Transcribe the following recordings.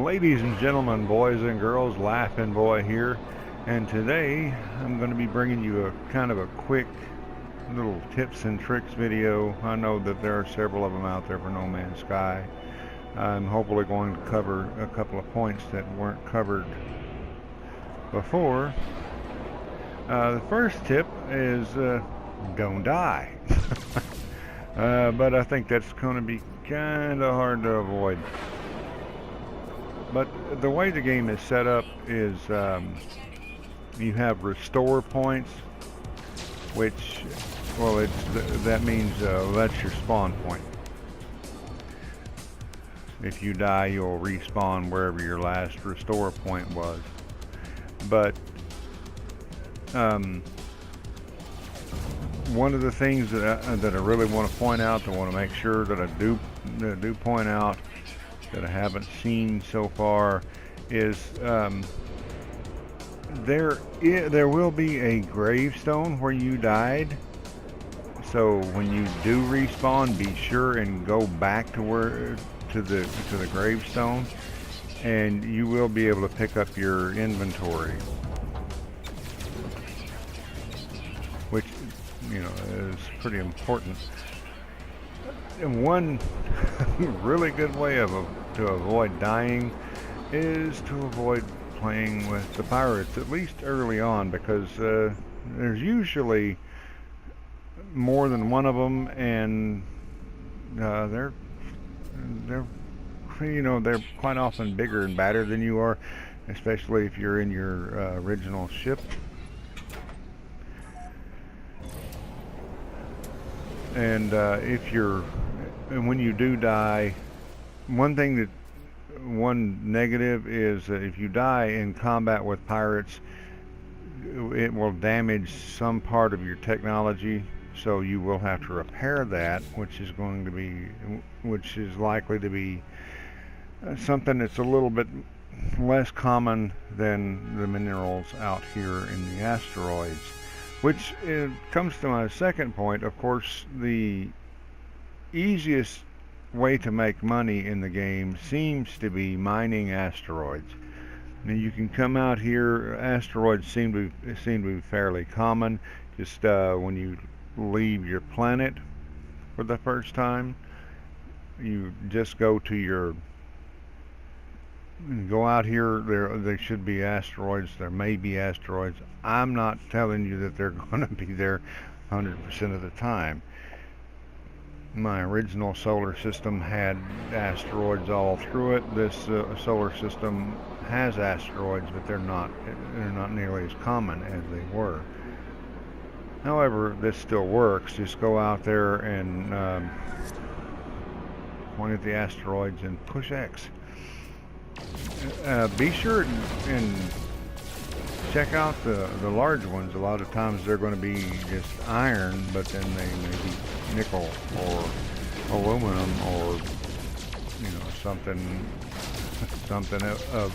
Ladies and gentlemen, boys and girls, Laughing Boy here, and today I'm going to be bringing you a kind of a quick little tips and tricks video. I know that there are several of them out there for No Man's Sky. I'm hopefully going to cover a couple of points that weren't covered before. The first tip is don't die. But I think that's going to be kind of hard to avoid. But the way the game is set up is you have restore points, which, well, that means that's your spawn point. If you die, you'll respawn wherever your last restore point was. But one of the things that I really want to point out, that I want to make sure that I do point out, that I haven't seen so far, is there will be a gravestone where you died. So when you do respawn, be sure and go back to the gravestone, and you will be able to pick up your inventory, which, you know, is pretty important. And one really good way to avoid dying is to avoid playing with the pirates, at least early on, because there's usually more than one of them, and they're quite often bigger and badder than you are, especially if you're in your original ship. And when you do die, one negative is that if you die in combat with pirates, it will damage some part of your technology, so you will have to repair that, which is likely to be something that's a little bit less common than the minerals out here in the asteroids. Which comes to my second point. Of course, the easiest way to make money in the game seems to be mining asteroids. Now, you can come out here. Asteroids seem to be fairly common. Just when you leave your planet for the first time, you just go out here. There should be asteroids. There may be asteroids. I'm not telling you that they're going to be there 100% of the time. My original solar system had asteroids all through it. This solar system has asteroids, but they're not nearly as common as they were. However, this still works. Just go out there and point at the asteroids and push X. Be sure and check out the large ones. A lot of times they're going to be just iron, but then they may be nickel or aluminum, or something of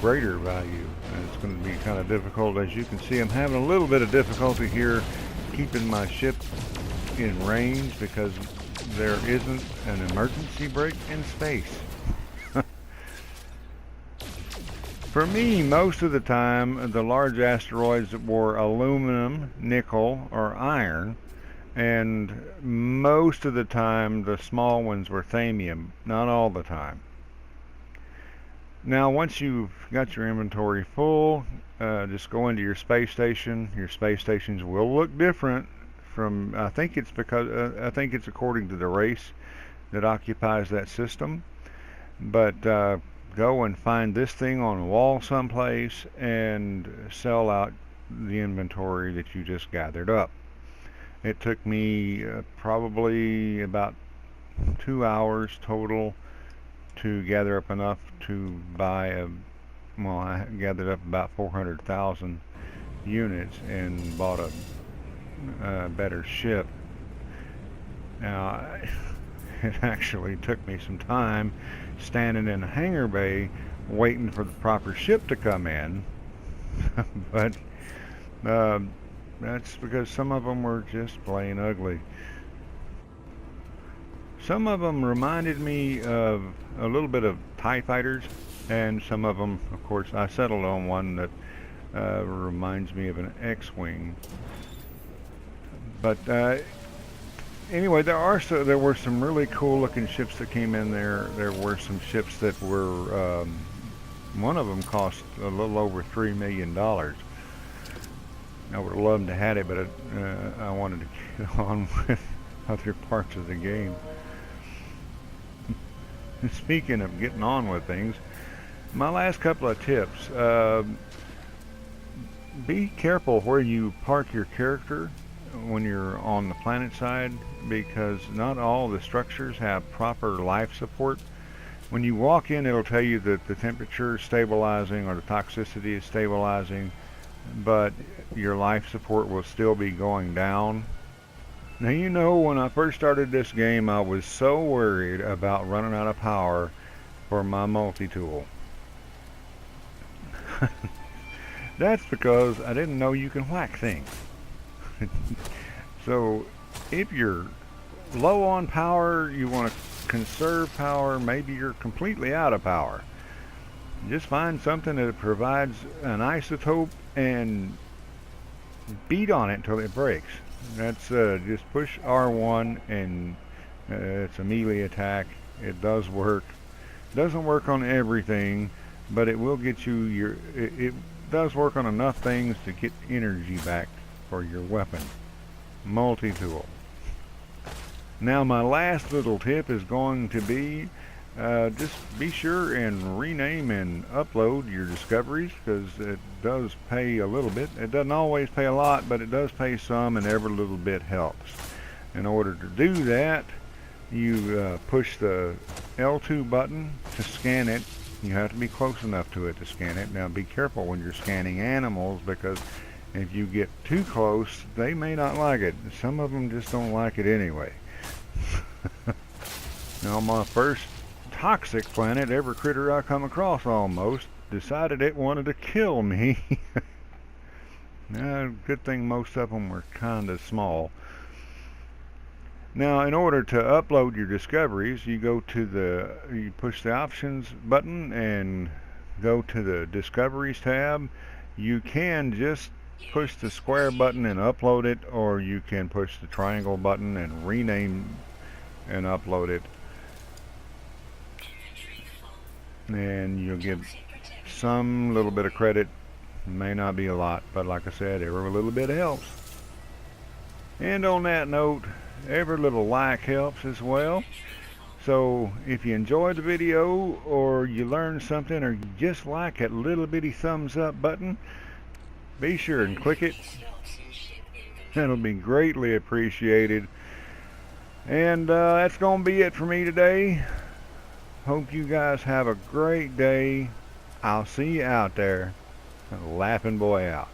greater value. And it's going to be kind of difficult. As you can see, I'm having a little bit of difficulty here keeping my ship in range because there isn't an emergency brake in space. For me, most of the time, the large asteroids were aluminum, nickel, or iron, and most of the time, the small ones were thamium. Not all the time. Now, once you've got your inventory full, just go into your space station. Your space stations will look different from. I think it's according to the race that occupies that system, but. Go and find this thing on a wall someplace and sell out the inventory that you just gathered up. It took me probably about 2 hours total to gather up enough to buy I gathered up about 400,000 units and bought a better ship. Now, it actually took me some time standing in a hangar bay waiting for the proper ship to come in. But that's because some of them were just plain ugly. Some of them reminded me of a little bit of TIE fighters. And some of them, of course, I settled on one that reminds me of an X-wing. But anyway, there were some really cool looking ships that came in there. There were some ships that were one of them cost a little over $3 million. I would have loved to have it, but I wanted to get on with other parts of the game. Speaking of getting on with things, my last couple of tips. Be careful where you park your character when you're on the planet side, because not all the structures have proper life support. When you walk in, it'll tell you that the temperature is stabilizing or the toxicity is stabilizing, but your life support will still be going down. Now, you know, when I first started this game, I was so worried about running out of power for my multi-tool. That's because I didn't know you can whack things. So if you're low on power, you want to conserve power, maybe you're completely out of power, just find something that provides an isotope and beat on it until it breaks. That's just push R1 and it's a melee attack. It does work. Doesn't work on everything, but it will get you it does work on enough things to get energy back for your weapon. Multi-tool. Now, my last little tip is going to be just be sure and rename and upload your discoveries, because it does pay a little bit. It doesn't always pay a lot, but it does pay some, and every little bit helps. In order to do that, you push the L2 button to scan it. You have to be close enough to it to scan it. Now, be careful when you're scanning animals, because if you get too close, they may not like it. Some of them just don't like it anyway. Now, my first toxic planet, every critter I come across almost decided it wanted to kill me. Good thing most of them were kind of small. Now, in order to upload your discoveries, you push the options button and go to the discoveries tab. You can just push the square button and upload it, or you can push the triangle button and rename and upload it. And you'll get some little bit of credit. May not be a lot, but like I said, every little bit helps. And on that note, every little like helps as well. So if you enjoyed the video, or you learned something, or you just like that little bitty thumbs up button, be sure and click it. That'll be greatly appreciated. And that's going to be it for me today. Hope you guys have a great day. I'll see you out there. Laughing Boy out.